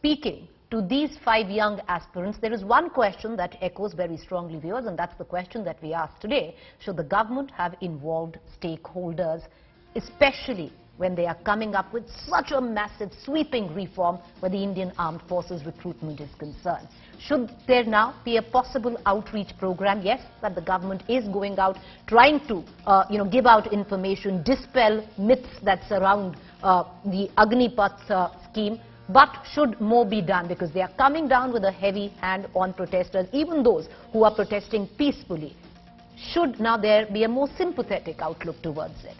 speaking to these 5 young aspirants, there is one question that echoes very strongly, viewers, and that's the question that we asked today. Should the government have involved stakeholders, especially when they are coming up with such a massive sweeping reform where the Indian Armed Forces recruitment is concerned? Should there now be a possible outreach program? Yes, that the government is going out, trying to give out information, dispel myths that surround the Agnipath scheme. But should more be done, because they are coming down with a heavy hand on protesters, even those who are protesting peacefully? Should now there be a more sympathetic outlook towards it?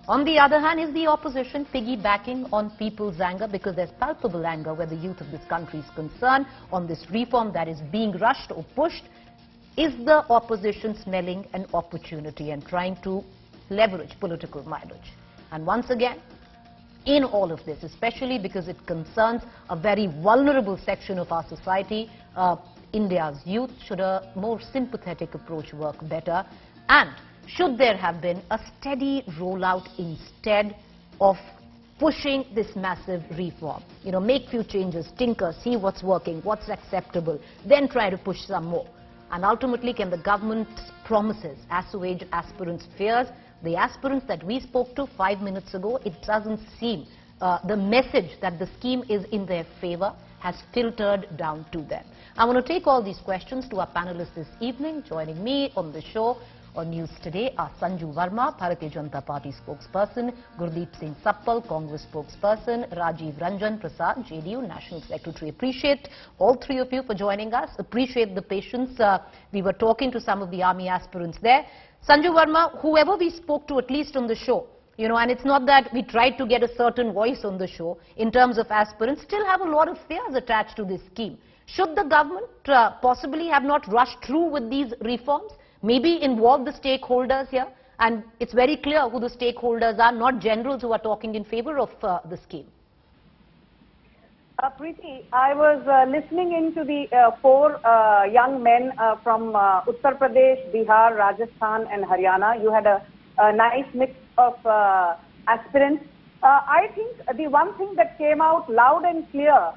On the other hand, is the opposition piggybacking on people's anger, because there's palpable anger where the youth of this country is concerned on this reform that is being rushed or pushed? Is the opposition smelling an opportunity and trying to leverage political mileage? And once again, in all of this, especially because it concerns a very vulnerable section of our society, India's youth, should a more sympathetic approach work better? And should there have been a steady rollout instead of pushing this massive reform? Make few changes, tinker, see what's working, what's acceptable, then try to push some more. And ultimately, can the government's promises assuage aspirants' fears? The aspirants that we spoke to 5 minutes ago, it doesn't seem the message that the scheme is in their favor has filtered down to them. I want to take all these questions to our panelists this evening. Joining me on the show on News Today are Sanju Verma, Bharatiya Janata Party spokesperson, Gurdeep Singh Sappal, Congress spokesperson, Rajiv Prasad, JDU National Secretary. Appreciate all 3 of you for joining us. Appreciate the patience. We were talking to some of the army aspirants there. Sanju Verma, whoever we spoke to, at least on the show, and it's not that we tried to get a certain voice on the show in terms of aspirants, still have a lot of fears attached to this scheme. Should the government possibly have not rushed through with these reforms? Maybe involve the stakeholders here? And it's very clear who the stakeholders are, not generals who are talking in favor of the scheme. Preeti, I was listening into the 4 young men from Uttar Pradesh, Bihar, Rajasthan and Haryana. You had a nice mix of aspirants. I think the one thing that came out loud and clear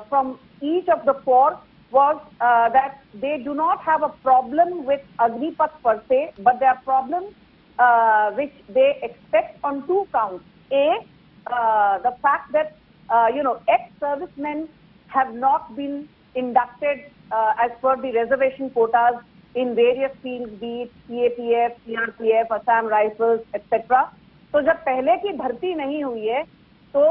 from each of the 4 was that they do not have a problem with Agnipath per se, but there are problems which they expect on 2 counts. A, the fact that ex-servicemen have not been inducted as per the reservation quotas in various fields, be it CAPF, CRPF, Assam Rifles, etc. तो जब पहले की भर्ती नहीं हुई है, तो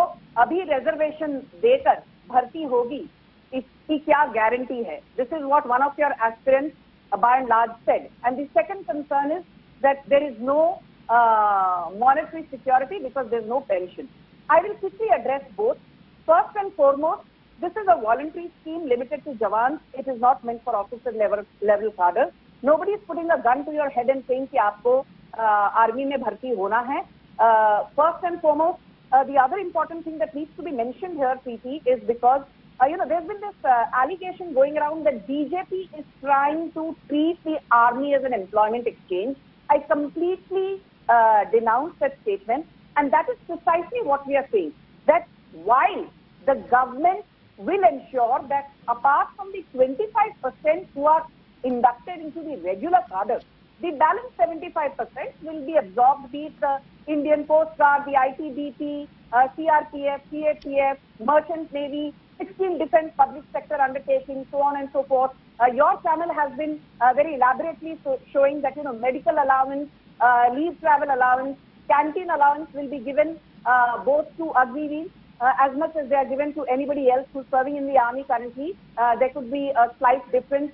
अभी reservation देकर भर्ती होगी, इसकी क्या guarantee है? This is what one of your aspirants by and large said. And the second concern is that there is no monetary security because there is no pension. I will quickly address both. First and foremost, this is a voluntary scheme limited to Jawans. It is not meant for officer level cadres. Nobody is putting a gun to your head and saying कि आपको army में भर्ती होना है. First and foremost, the other important thing that needs to be mentioned here, Preeti, is because there's been this allegation going around that BJP is trying to treat the army as an employment exchange. I completely denounce that statement, and that is precisely what we are saying. That while the government will ensure that apart from the 25% who are inducted into the regular cadre, the balance 75% will be absorbed, be it the Indian Coast Guard, the ITBP, CRPF, CAPF, Merchant Navy, 16 different public sector undertakings, so on and so forth. Your channel has been very elaborately showing that medical allowance, leave travel allowance, canteen allowance will be given both to Agniveers as much as they are given to anybody else who's serving in the army currently. There could be a slight difference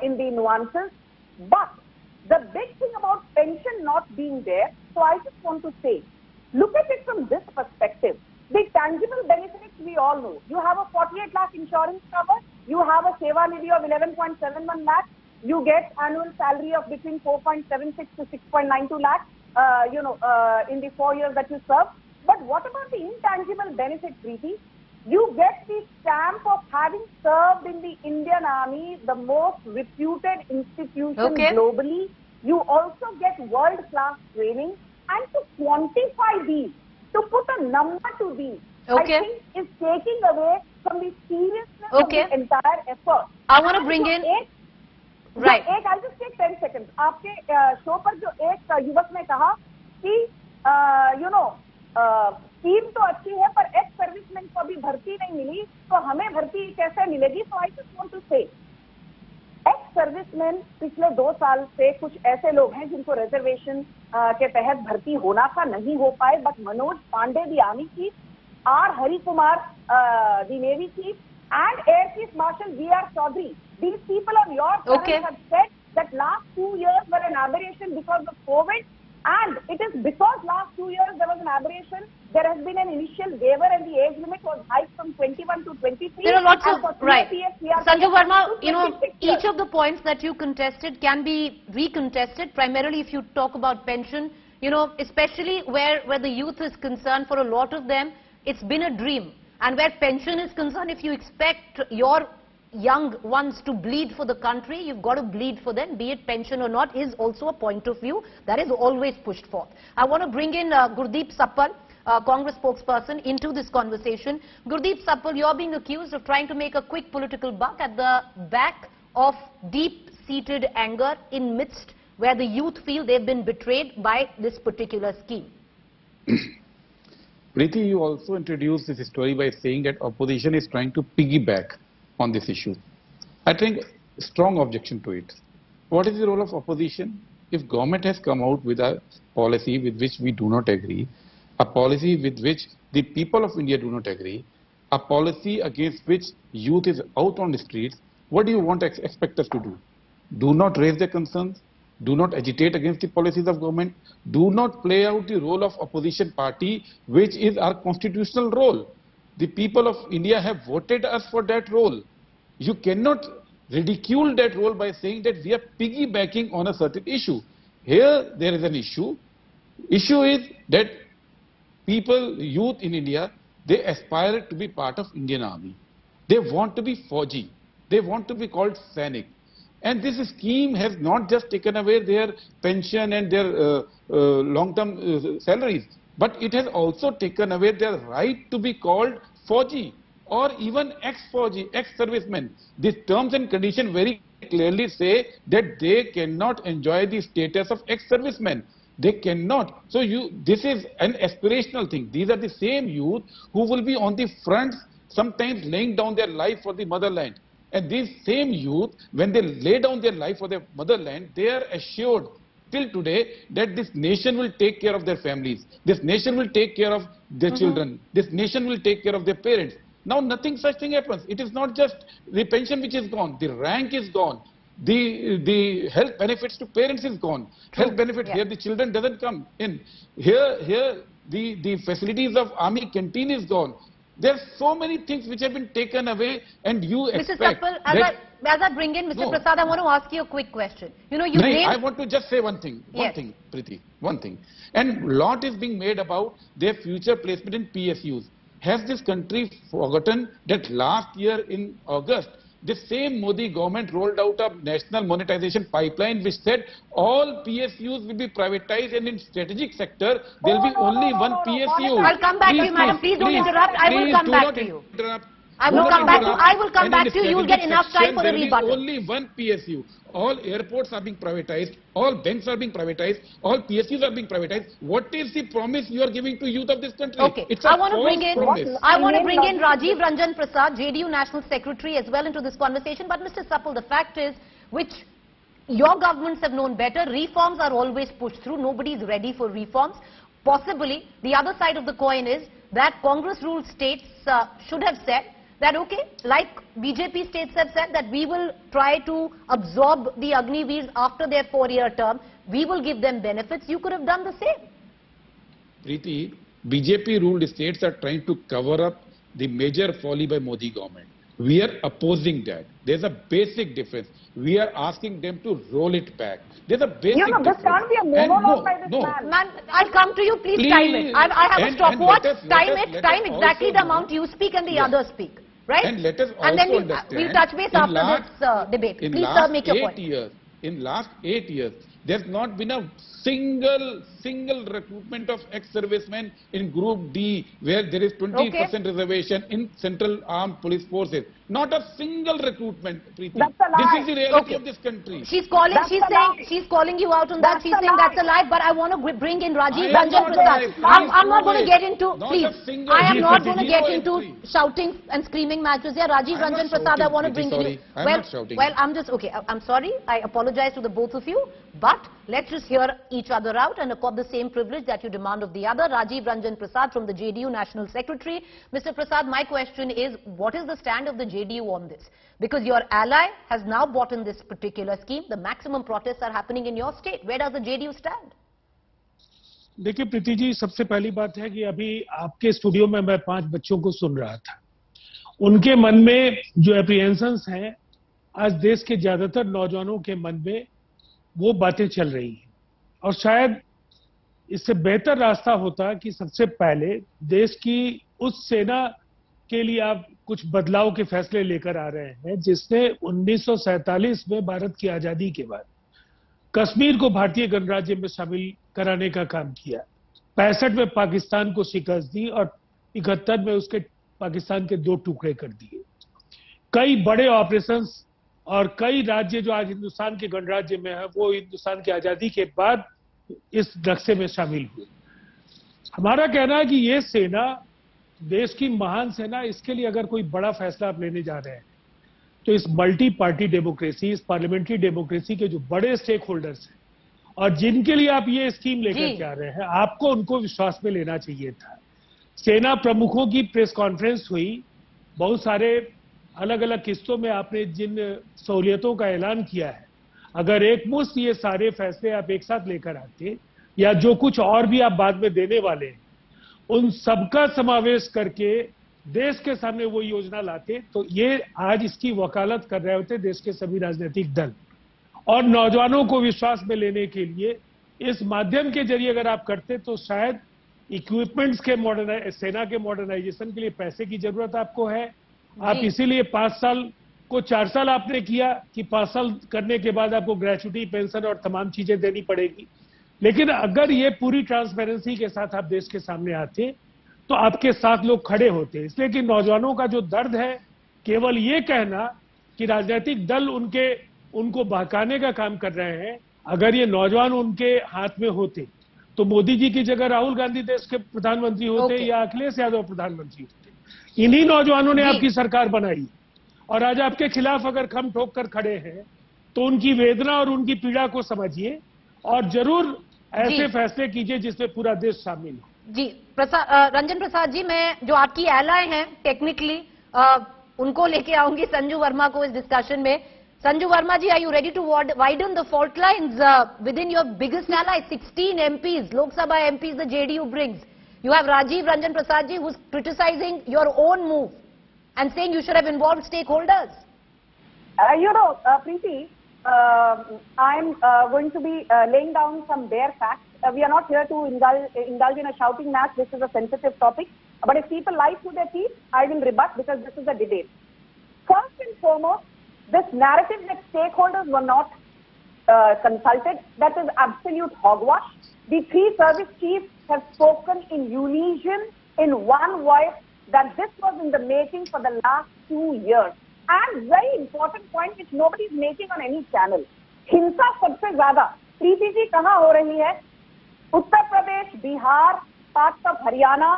in the nuances. But the big thing about pension not being there, so I just want to say, look at it from this perspective. The tangible benefits we all know. You have a 48 lakh insurance cover, you have a Seva Nidhi of 11.71 lakh, you get annual salary of between 4.76 to 6.92 lakh, in the 4 years that you serve. But what about the intangible benefit, Preeti? You get the stamp of having served in the Indian Army, the most reputed institution globally. You also get world-class training. And to quantify these, to put a number to these, I think is taking away from the Okay. of the entire effort. I want to bring in. Right. I'll just take 10 seconds. आपके show पर जो एक युवक ने कहा कि scheme तो अच्छी है पर एक्स सर्विसमैन को अभी भर्ती नहीं मिली, तो हमें भर्ती कैसे मिलेगी? So I just want to say, ex serviceman पिछले 2 साल से कुछ ऐसे लोग हैं जिनको रिजर्वेशन के तहत भर्ती होना था, नहीं हो पाए, but Manoj Pandey the army chief, R Hari Kumar the navy chief, and Air Chief Marshal V.R. Choudhry, these people of your service have said that last 2 years were an aberration because of COVID, and it is because last 2 years there was an aberration. There has been an initial waiver and the age limit was hiked from 21 to 23. There are lots of, right. Sanju Verma, each of the points that you contested can be recontested, primarily if you talk about pension, especially where the youth is concerned. For a lot of them, it's been a dream. And where pension is concerned, if you expect your young ones to bleed for the country, you've got to bleed for them, be it pension or not, is also a point of view that is always pushed forth. I want to bring in Gurdeep Sappal, Congress spokesperson, into this conversation. Gurdeep Sappal, you're being accused of trying to make a quick political buck at the back of deep-seated anger in midst where the youth feel they've been betrayed by this particular scheme. Preeti, you also introduced this story by saying that opposition is trying to piggyback on this issue. I think strong objection to it. What is the role of opposition? If government has come out with a policy with which we do not agree, a policy with which the people of India do not agree, a policy against which youth is out on the streets, what do you want to expect us to do? Do not raise their concerns? Do not agitate against the policies of government? Do not play out the role of opposition party, which is our constitutional role. The people of India have voted us for that role. You cannot ridicule that role by saying that we are piggybacking on a certain issue. Here there is an issue. Issue is that people, youth in India, they aspire to be part of Indian Army. They want to be Fauji. They want to be called Sainik. And this scheme has not just taken away their pension and their long-term salaries, but it has also taken away their right to be called Fauji or even ex-Fauji, ex-servicemen. These terms and conditions very clearly say that they cannot enjoy the status of ex-servicemen. They cannot. So this is an aspirational thing. These are the same youth who will be on the fronts, sometimes laying down their life for the motherland. And these same youth, when they lay down their life for their motherland, they are assured till today that this nation will take care of their families. This nation will take care of their children. This nation will take care of their parents. Now nothing such thing happens. It is not just the pension which is gone. The rank is gone. The health benefits to parents is gone. Health benefits here, the children doesn't come in. Here the facilities of army canteen is gone. There are so many things which have been taken away, and you expect... Mr. Sappal, as I bring in Mr. Prasad, I want to ask you a quick question. I want to just say one thing, Preeti, one thing. And lot is being made about their future placement in PSUs. Has this country forgotten that last year in August, the same Modi government rolled out a national monetization pipeline which said all PSUs will be privatized, and in strategic sector there will be only one PSU. I'll come back to you, madam. Please don't interrupt. I will come back to you. I will come back to you. You will get enough time for the rebuttal. Only one PSU. All airports are being privatized. All banks are being privatized. All PSUs are being privatized. What is the promise you are giving to youth of this country? Okay. It's a false promise. I want to bring in Rajiv Ranjan Prasad, JDU National Secretary, as well into this conversation. But Mr. Sappal, the fact is, which your governments have known better, reforms are always pushed through. Nobody is ready for reforms. Possibly, the other side of the coin is that Congress-ruled states should have said that, okay, like BJP states have said, that we will try to absorb the Agniveers after their 4-year term. We will give them benefits. You could have done the same. Preeti, BJP-ruled states are trying to cover up the major folly by Modi government. We are opposing that. There's a basic difference. We are asking them to roll it back. There's a basic difference. This can't be a monologue by this man. Man, I'll come to you. Please time it. I have a stopwatch. Time exactly the amount you speak and the others speak. Right? And let us also understand, we'll touch base after this debate. Please, sir, make your point. In last 8 years, there's not been a single recruitment of ex-servicemen in Group D, where there is 20% reservation in Central Armed Police Forces. Not a single recruitment, Preeti. That's a lie. This is the reality of this country. She's calling you out on that. She's saying that's a lie, but I want to bring in Rajiv Ranjan Prasad. I'm not going to get into, please, I am not going to get into shouting and screaming matches here. Rajiv Ranjan Prasad, I want to bring in. Well, I'm just, okay, I'm sorry. I apologize to the both of you, but let's just hear each other out and accord the same privilege that you demand of the other. Rajiv Ranjan Prasad from the JDU National Secretary. Mr. Prasad, my question is, what is the stand of the JDU on this? Because your ally has now bought in this particular scheme. The maximum protests are happening in your state. Where does the JDU stand? देखिए प्रीति जी, सबसे पहली बात है कि अभी आपके studio में मैं 5 बच्चों को सुन रहा था. उनके मन में जो एप्रीहेंशंस हैं, आज देश के ज्यादातर नौजवानों के मन में वो बातें चल रही हैं. और शायद इससे बेहतर रास्ता होता कि सबसे पहले देश की उस सेना के लिए आप कुछ बदलाव के फैसले लेकर आ रहे हैं जिसने 1947 में भारत की आजादी के बाद कश्मीर को भारतीय गणराज्य में शामिल कराने का काम किया. 65 में पाकिस्तान को शिकस्त दी और 71 में उसके पाकिस्तान के 2 टुकड़े कर दिए. कई बड़े ऑपरेशंस और कई राज्य जो आज हिंदुस्तान के गणराज्य में है वो हिंदुस्तान की आजादी के बाद इस नक्शे में शामिल हुए. हमारा कहना है कि ये सेना देश की महान सेना, इसके लिए अगर कोई बड़ा फैसला आप लेने जा रहे हैं तो इस मल्टी पार्टी डेमोक्रेसी, इस पार्लियामेंट्री डेमोक्रेसी के जो बड़े स्टेक होल्डर्स हैं और जिनके लिए आप ये स्कीम लेकर के आ रहे हैं, आपको उनको विश्वास में लेना चाहिए था. सेना प्रमुखों की प्रेस कॉन्फ्रेंस हुई, बहुत सारे अलग अलग किस्तों में आपने जिन सहूलियतों का ऐलान किया है, अगर एक मुश्त ये सारे फैसले आप एक साथ लेकर आते या जो कुछ और भी आप बाद में देने वाले हैं उन सबका समावेश करके देश के सामने वो योजना लाते, तो ये आज इसकी वकालत कर रहे होते देश के सभी राजनीतिक दल. और नौजवानों को विश्वास में लेने के लिए इस माध्यम के जरिए अगर आप करते तो शायद इक्विपमेंट्स के सेना के मॉडर्नाइजेशन के लिए पैसे की जरूरत आपको है. आप इसीलिए 5 साल को 4 साल आपने किया कि 5 साल करने के बाद आपको ग्रेचुटी, पेंशन और तमाम चीजें देनी पड़ेगी. लेकिन अगर ये पूरी ट्रांसपेरेंसी के साथ आप देश के सामने आते तो आपके साथ लोग खड़े होते. इसलिए कि नौजवानों का जो दर्द है, केवल ये कहना कि राजनीतिक दल उनको बहकाने का काम कर रहे हैं, अगर ये नौजवान उनके हाथ में होते तो मोदी जी की जगह राहुल गांधी देश के प्रधानमंत्री होते या अखिलेश यादव प्रधानमंत्री होते. इन्हीं नौजवानों ने आपकी सरकार बनाई और आज आपके खिलाफ अगर खम ठोक कर खड़े हैं तो उनकी वेदना और उनकी पीड़ा को समझिए और जरूर ऐसे फैसले कीजिए जिसमें पूरा देश शामिल हो. जी रंजन प्रसाद जी, मैं जो आपकी एलाय हैं टेक्निकली उनको लेके आऊंगी संजू वर्मा को इस डिस्कशन में. Sanju Verma ji, are you ready to widen the fault lines within your biggest ally? 16 MPs, Lok Sabha MPs the JDU brings. You have Rajiv Ranjan Prasad ji who's criticizing your own move and saying you should have involved stakeholders. Preeti, I'm going to be laying down some bare facts. We are not here to indulge in a shouting match. This is a sensitive topic. But if people lie through their teeth, I will rebut because this is a debate. First and foremost, this narrative that stakeholders were not consulted, that is absolute hogwash. The 3 service chiefs have spoken in unison, in one voice, that this was in the making for the last 2 years. And very important point which nobody is making on any channel. हिंसा सबसे ज्यादा प्रीति जी कहाँ हो रही है? Uttar Pradesh, Bihar, parts of Haryana,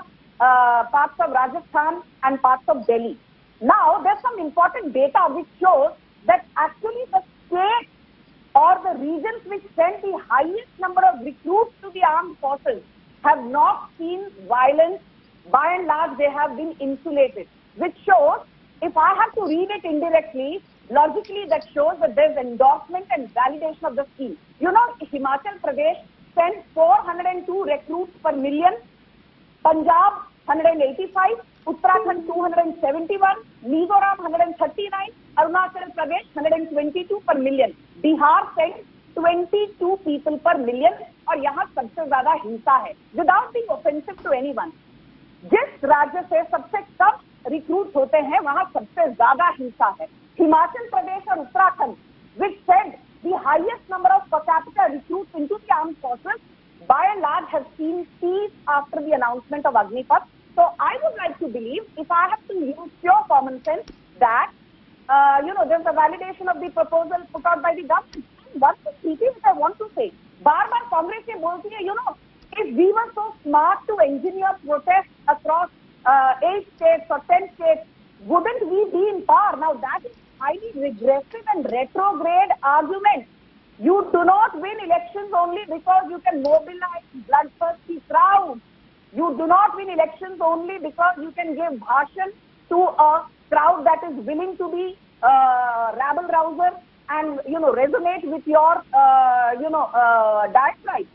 parts of Rajasthan and parts of Delhi. Now there's some important data which shows that actually the states or the regions which send the highest number of recruits to the armed forces have not seen violence. By and large, they have been insulated, which shows, if I have to read it indirectly, logically that shows that there's endorsement and validation of the scheme. You know, Himachal Pradesh sent 402 recruits per million, Punjab 185, Uttarakhand 271, Mizoram 139, Arunachal Pradesh 122 per million. Bihar sent 22 people per million और यहाँ सबसे ज्यादा हिंसा है. Without being offensive to anyone, जिस राज्य से सबसे कम रिक्रूट होते हैं वहां सबसे ज्यादा हिंसा है. हिमाचल प्रदेश और Uttarakhand, which said the highest number of per capita recruits into the armed forces, by and large have seen peace after the announcement of Agnipath. So I would like to believe, if I have to use pure common sense, that there's a validation of the proposal put out by the government. What's the key which I want to say? Bar Congress ye bolti hai, if we were so smart to engineer protests across 8 states or 10 states, wouldn't we be in power? Now that is highly regressive and retrograde argument. You do not win elections only because you can mobilize bloodthirsty crowds. You do not win elections only because you can give bhashan to a crowd that is willing to be rabble-rouser and, resonate with your, diatribe.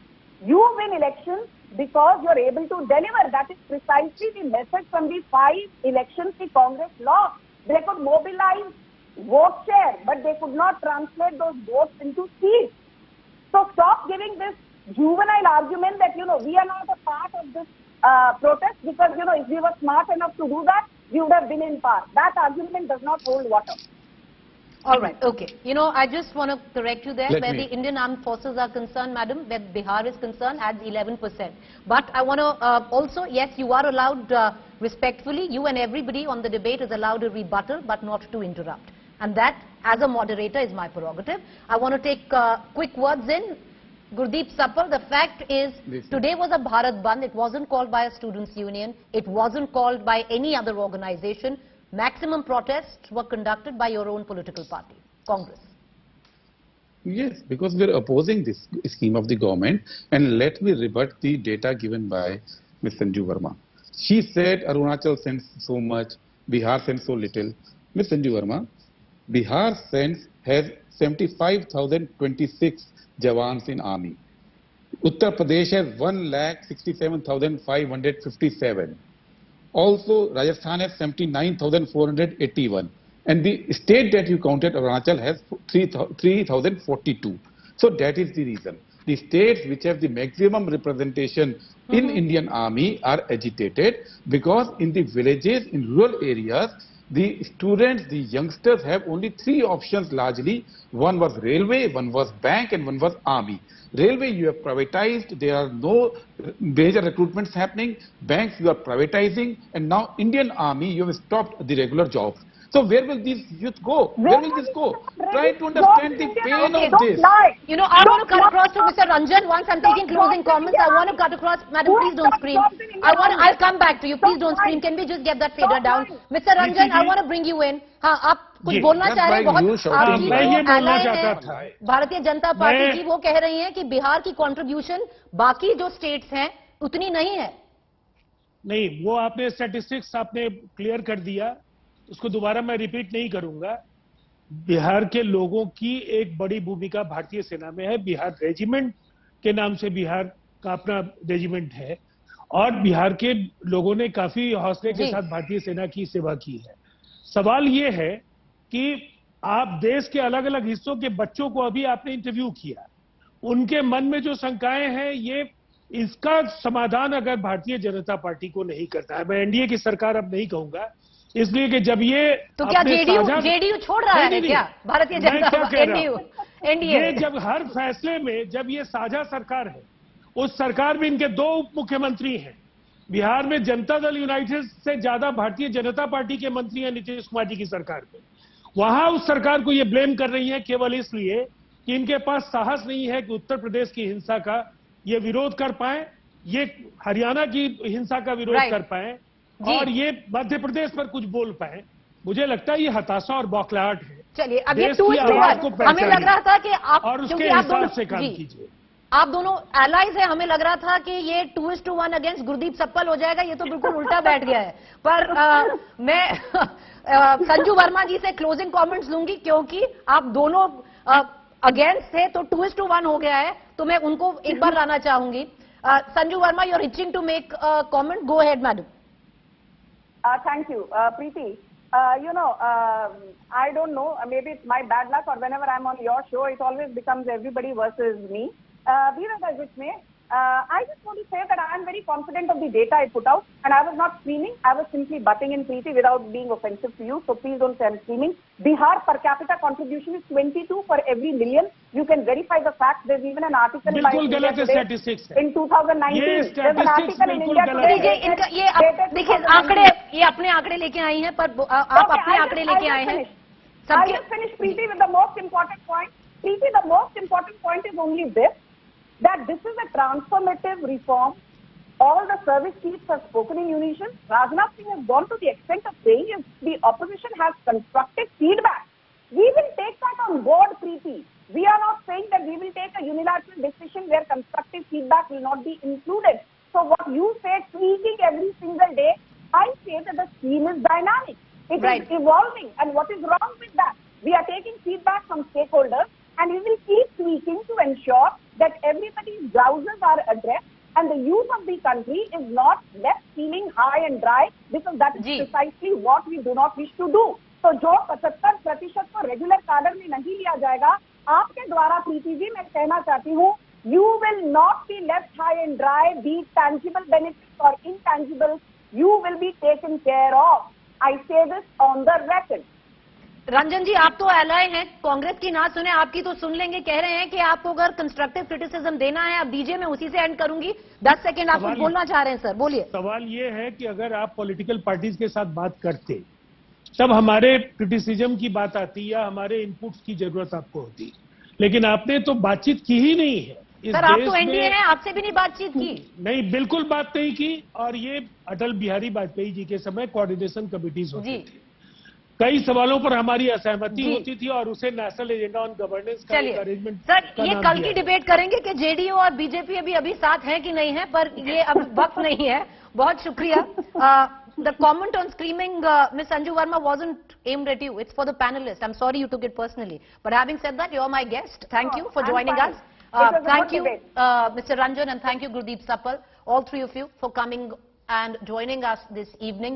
You win elections because you're able to deliver. That is precisely the message from the 5 elections the Congress lost. They could mobilize vote share, but they could not translate those votes into seats. So stop giving this juvenile argument that, we are not a part of this protest because, if we were smart enough to do that, we would have been in power. That argument does not hold water. All right, okay. I just want to correct you there. Where the Indian Armed Forces are concerned, madam, where Bihar is concerned, adds 11%. But I want to also, yes, you are allowed respectfully, you and everybody on the debate is allowed a rebuttal, but not to interrupt. And that, as a moderator, is my prerogative. I want to take quick words in. Gurdeep Sappal, the fact is, today was a Bharat Bandh. It wasn't called by a students' union. It wasn't called by any other organization. Maximum protests were conducted by your own political party, Congress. Yes, because we are opposing this scheme of the government. And let me rebut the data given by Ms. Sanju Verma. She said Arunachal sends so much, Bihar sends so little. Ms. Sanju Verma, Bihar has 75,026 jawans in army. Uttar Pradesh has 1,67,557. Also, Rajasthan has 79,481. And the state that you counted, Arunachal, has 3,042. So that is the reason. The states which have the maximum representation in Indian Army are agitated because in the villages, in rural areas, the students, the youngsters have only 3 options largely. One was railway, one was bank, and one was army. Railway you have privatized, there are no major recruitments happening. Banks you are privatizing, and now Indian Army you have stopped the regular jobs. So where will these youth go? Where will this go? Try to understand the pain of this. I want to cut across to Mr. Ranjan. Once I'm taking closing comments, I want to cut across. Madam, please don't scream. I'll come back to you. Please don't scream. Can we just get that fader down? Mr. Ranjan, I want to bring you in. आप कुछ बोलना चाह रहे हैं? बहुत आपकी जो allies है भारतीय जनता पार्टी की, वो कह रही हैं कि बिहार की कंट्रीब्यूशन बाकी जो स्टेट्स हैं उतनी नहीं है. नहीं, वो आपने स्टैटिस्टिक्स आपने क्लियर कर दिया, उसको दोबारा मैं रिपीट नहीं करूंगा. बिहार के लोगों की एक बड़ी भूमिका भारतीय सेना में है. बिहार रेजिमेंट के नाम से बिहार का अपना रेजिमेंट है और बिहार के लोगों ने काफी हौसले के साथ भारतीय सेना की सेवा की है. सवाल ये है कि आप देश के अलग अलग हिस्सों के बच्चों को अभी आपने इंटरव्यू किया, उनके मन में जो शंकाएं हैं, ये इसका समाधान अगर भारतीय जनता पार्टी को नहीं करता है, मैं एनडीए की सरकार अब नहीं कहूंगा, इसलिए कि जब ये तो क्या जेडीयू छोड़ रहा है क्या भारतीय जनता एनडीए? ये जब हर फैसले में जब ये साझा सरकार है, उस सरकार में इनके 2 उप मुख्यमंत्री हैं. बिहार में जनता दल यूनाइटेड से ज्यादा भारतीय जनता पार्टी के मंत्री हैं नीतीश कुमार जी की सरकार में. वहां उस सरकार को ये ब्लेम कर रही है केवल इसलिए कि इनके पास साहस नहीं है कि उत्तर प्रदेश की हिंसा का ये विरोध कर पाए, ये हरियाणा की हिंसा का विरोध कर पाए और ये मध्य प्रदेश पर कुछ बोल पाए. मुझे लगता है ये हताशा और बौखलाहट है. चलिए, अब ये 2:1 हमें लग रहा था कि आप और उसके हिसाब से काम कीजिए. आप दोनों एलाइज हैं, हमें लग रहा था कि ये 2:1 अगेंस्ट गुरदीप सप्पल हो जाएगा. ये तो बिल्कुल उल्टा बैठ गया है. पर मैं संजू वर्मा जी से क्लोजिंग कमेंट्स लूंगी क्योंकि आप दोनों अगेंस्ट थे, तो 2:1 हो गया है, तो मैं उनको एक बार लाना चाहूंगी. Sanju Verma, you are itching to make comment. Go ahead madam. Thank you, Preeti. I don't know, maybe it's my bad luck or whenever I'm on your show, it always becomes everybody versus me. Be that as it may, I just want to say that I am very confident of the data I put out, and I was not screaming. I was simply butting in, Preeti, without being offensive to you. So please don't say I'm screaming. Bihar per capita contribution is 22 for every million. You can verify the fact. There's even an article by India Today in 2019. There's an article in India Today. देखिए आंकड़े ये अपने आंकड़े लेके आई हैं पर आप अपने आंकड़े लेके आए हैं. I'll just finish, Preeti, with the most important point. Preeti, the most important point is only this, that this is a transformative reform. All the service chiefs have spoken in unison. Rajnath Singh has gone to the extent of saying if the opposition has constructive feedback, we will take that on board, Preeti. We are not saying that we will take a unilateral decision where constructive feedback will not be included. So what you say, tweaking every single day, I say that the scheme is dynamic. It is evolving. And what is wrong with that? We are taking feedback from stakeholders and we will keep tweaking to ensure that everybody's blouses are addressed and the youth of the country is not left feeling high and dry, because that is precisely what we do not wish to do. So जो 75% को regular कार्डर में नहीं लिया जाएगा, आपके द्वारा प्रीति जी मैं कहना चाहती हूँ, you will not be left high and dry, be it tangible benefits or intangible, you will be taken care of. I say this on the record. Ranjan जी, आप तो एलाय हैं, कांग्रेस की ना सुने आपकी तो सुन लेंगे. कह रहे हैं कि आपको अगर कंस्ट्रक्टिव क्रिटिसिज्म देना है आप दीजिए, मैं उसी से एंड करूंगी. 10 सेकंड आप कुछ बोलना चाह रहे हैं सर, बोलिए. सवाल ये है कि अगर आप पॉलिटिकल पार्टीज के साथ बात करते तब हमारे क्रिटिसिज्म की बात आती या हमारे इनपुट्स की जरूरत आपको होती, लेकिन आपने तो बातचीत की ही नहीं है. सर आप तो एनडीए हैं, आपसे भी नहीं बातचीत की. नहीं, बिल्कुल बात नहीं की. और ये अटल बिहारी वाजपेयी जी के समय कोऑर्डिनेशन कमिटीज होती थी. कई सवालों पर हमारी असहमति होती थी और उसे नेशनल एजेंडा ऑन गवर्नेंस का अरेंजमेट. सर ये कल की डिबेट करेंगे कि जेडीयू और बीजेपी अभी साथ हैं कि नहीं है, पर ये अब वक्त नहीं है. बहुत शुक्रिया. The comment on screaming, Ms. Sanju Verma, wasn't aimed at you. It's for the panelists. I'm sorry you took it personally. But having said that, you're my guest. Thank you for joining us. Thank you, Mr. Ranjan, and thank you, Gurdeep Sappal, all three of you for coming and joining us this evening.